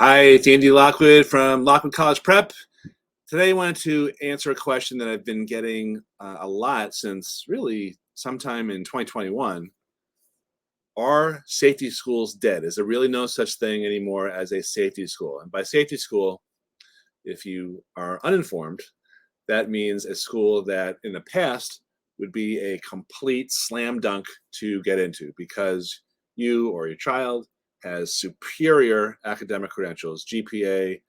Hi, it's Andy Lockwood from Lockwood College Prep. Today, I wanted to answer a question that I've been getting a lot since really sometime in 2021. Are safety schools dead? Is there really no such thing anymore as a safety school? And by safety school, if you are uninformed, that means a school that in the past would be a complete slam dunk to get into because you or your child has superior academic credentials, GPA,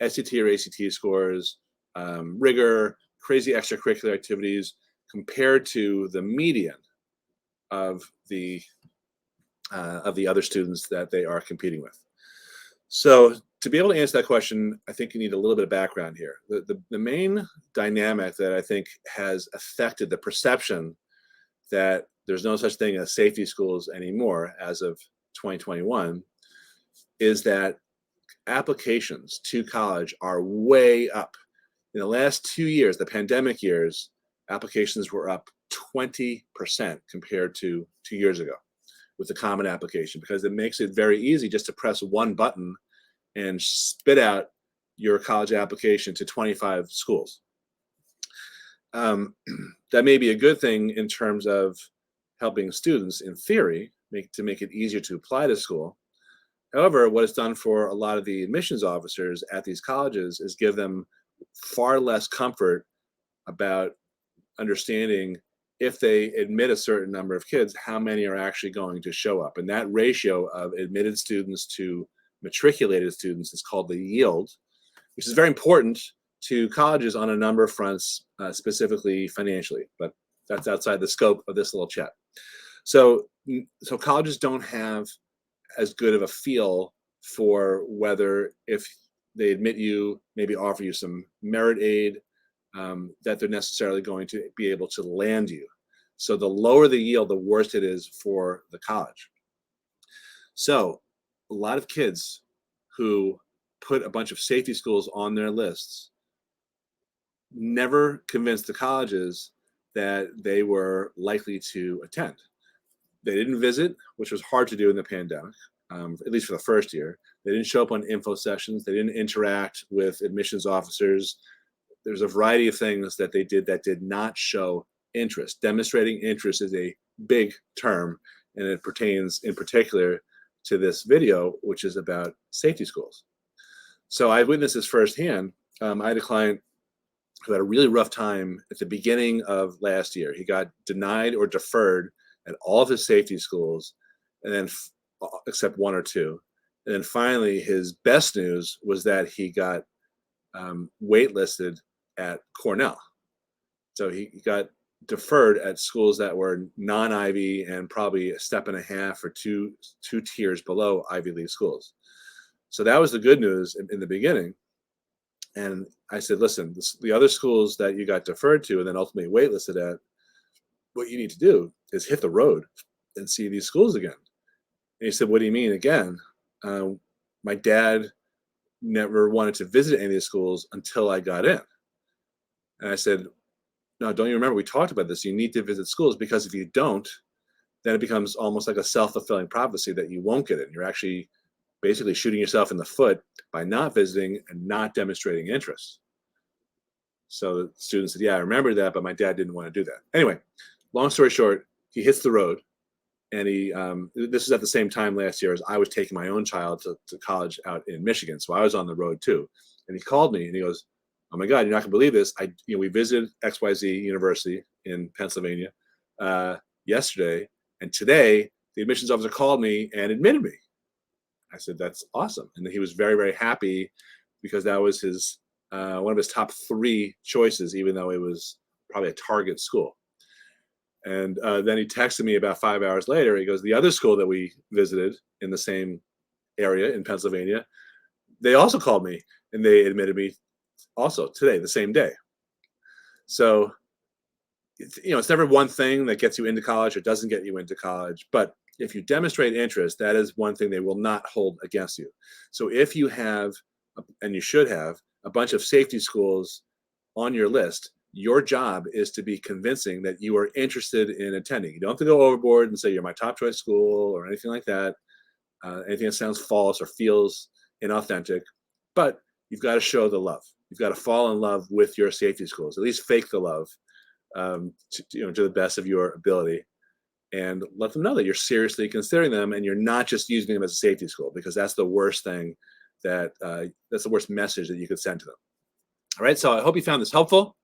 SAT or ACT scores, rigor, crazy extracurricular activities compared to the median of the other students that they are competing with. So to be able to answer that question, I think you need a little bit of background here. The main dynamic that I think has affected the perception that there's no such thing as safety schools anymore as of 2021 is that applications to college are way up. In the last 2 years, the pandemic years, applications were up 20% compared to 2 years ago with the common application because it makes it very easy just to press one button and spit out your college application to 25 schools. That may be a good thing in terms of helping students in theory to make it easier to apply to school. However, what it's done for a lot of the admissions officers at these colleges is give them far less comfort about understanding if they admit a certain number of kids, how many are actually going to show up. And that ratio of admitted students to matriculated students is called the yield, which is very important to colleges on a number of fronts, specifically financially, but that's outside the scope of this little chat. So colleges don't have as good of a feel for whether if they admit you, maybe offer you some merit aid, that they're necessarily going to be able to land you. So the lower the yield, the worse it is for the college. So a lot of kids who put a bunch of safety schools on their lists never convinced the colleges that they were likely to attend. They didn't visit, which was hard to do in the pandemic, at least for the first year. They didn't show up on info sessions. They didn't interact with admissions officers. There's a variety of things that they did that did not show interest. Demonstrating interest is a big term, and it pertains in particular to this video, which is about safety schools. So I witnessed this firsthand. I had a client who had a really rough time at the beginning of last year. He got denied or deferred at all of his safety schools, and then except one or two. And then finally, his best news was that he got waitlisted at Cornell. So he got deferred at schools that were non-Ivy and probably a step and a half or two tiers below Ivy League schools. So that was the good news in the beginning. And I said, listen, the other schools that you got deferred to and then ultimately waitlisted at, what you need to do is hit the road and see these schools again. And he said, what do you mean again? My dad never wanted to visit any of these schools until I got in. And I said, no, don't you remember we talked about this? You need to visit schools because if you don't, then it becomes almost like a self-fulfilling prophecy that you won't get in. You're actually basically shooting yourself in the foot by not visiting and not demonstrating interest. So the student said, yeah, I remember that, but my dad didn't want to do that. Anyway, long story short, he hits the road. And this is at the same time last year as I was taking my own child to college out in Michigan. So I was on the road too. And he called me and he goes, oh my God, you're not gonna believe this. We visited XYZ University in Pennsylvania yesterday. And today the admissions officer called me and admitted me. I said, that's awesome. And he was very, very happy because that was his one of his top 3 choices, even though it was probably a target school. And then he texted me about 5 hours later. He goes, the other school that we visited in the same area in Pennsylvania, they also called me and they admitted me also today, the same day. So, it's never one thing that gets you into college or doesn't get you into college. But if you demonstrate interest, that is one thing they will not hold against you. So if you have, and you should have, a bunch of safety schools on your list, your job is to be convincing that you are interested in attending. You don't have to go overboard and say you're my top choice school or anything like that. Anything that sounds false or feels inauthentic, but you've got to show the love. You've got to fall in love with your safety schools, at least fake the love, to the best of your ability, and let them know that you're seriously considering them and you're not just using them as a safety school, because that's the worst thing that's the worst message that you could send to them. All right, so I hope you found this helpful.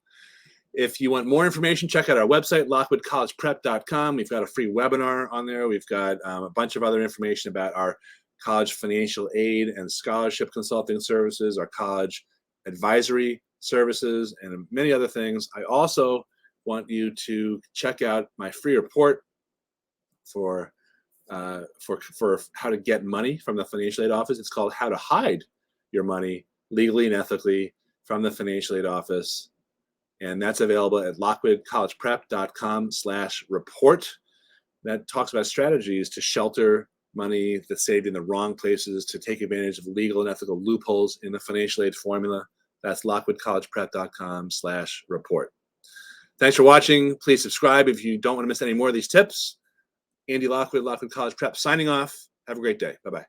If you want more information, check out our website, lockwoodcollegeprep.com. We've got a free webinar on there. We've got a bunch of other information about our college financial aid and scholarship consulting services, our college advisory services, and many other things. I also want you to check out my free report for how to get money from the financial aid office. It's called How to Hide Your Money Legally and Ethically from the Financial Aid Office. And that's available at lockwoodcollegeprep.com/report. That talks about strategies to shelter money that's saved in the wrong places, to take advantage of legal and ethical loopholes in the financial aid formula. That's lockwoodcollegeprep.com/report. Thanks for watching. Please subscribe if you don't want to miss any more of these tips. Andy Lockwood, Lockwood College Prep, signing off. Have a great day. Bye-bye.